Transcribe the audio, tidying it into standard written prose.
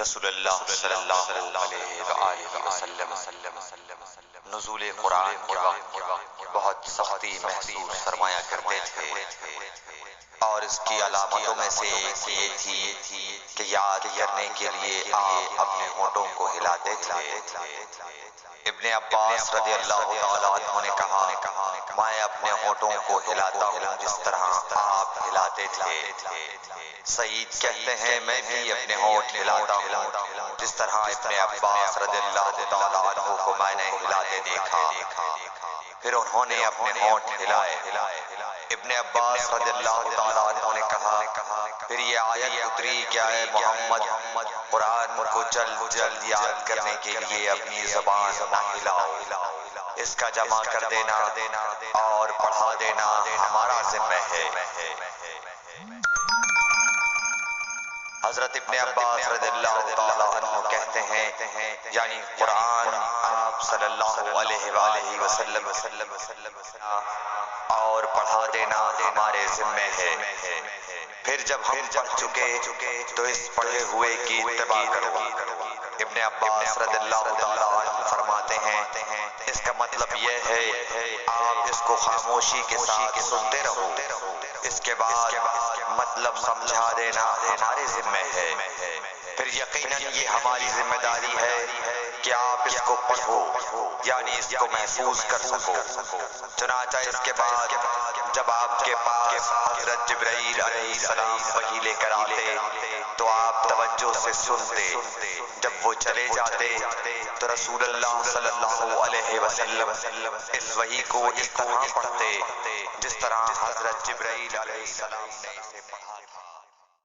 رسول اللہ صلی اللہ علیہ وآلہ وسلم نزول قرآن کے وقت بہت سختی محسوس فرمایا کرتے تھے، اور اس کی علامتوں میں سے ایک یہ تھی کہ یاد کرنے کے لیے آپ اپنے ہونٹوں کو ہلاتے تھے۔ ابن عباس رضی اللہ تعالیٰ عنہ نے کہا، میں اپنے ہونٹوں کو ہلاتا ہوں جس طرح آپ ہلاتے تھے۔ سعید کہتے ہیں میں بھی اپنے ہونٹ ہلاتا ہوں جس طرح ابن عباس رضی اللہ تعالیٰ عنہ کو میں نے ہلاتے دیکھا۔ پھر انہوں نے اپنے ہونٹ ہلائے۔ ابن عباس رضی اللہ تعالیٰ عنہ نے کہا، پھر یہ آیت اتری کہ اے محمد قرآن کو جلد جلد یاد کرنے کے لیے اپنی زبان نہ ہلاؤ، اس کا جمع کر دینا اور پڑھا دینا ہمارا ذمہ ہے۔ حضرت ابن عباس رضی اللہ تعالیٰ عنہ کہتے ہیں یعنی قرآن آپ صلی اللہ علیہ وآلہ وسلم اور پڑھا دینا ہمارے ذمہ ہے۔ پھر جب ہم پڑھ چکے تو اس پڑھے ہوئے کی اتباع کرو۔ ابن عباس رضی اللہ تعالیٰ عنہ فرماتے ہیں اس کا مطلب یہ ہے آپ اس کو خاموشی کے ساتھ سنتے رہو، اس کے بعد مطلب سمجھا دینا ہمارے ذمہ ہے۔ پھر یقیناً یہ ہماری ذمہ داری ہے کہ آپ اس کو پڑھو یعنی اس کو محفوظ کر سکو۔ چنانچہ اس کے بعد جب آپ کے پاس حضرت جبرائیل علیہ السلام وحی لے کر آتے تو آپ توجہ سے سنتے، جب وہ چلے جاتے تو رسول اللہ صلی اللہ علیہ وسلم اس وحی کو اس طرح پڑھتے جس طرح حضرت جبرائیل علیہ السلام نے اسے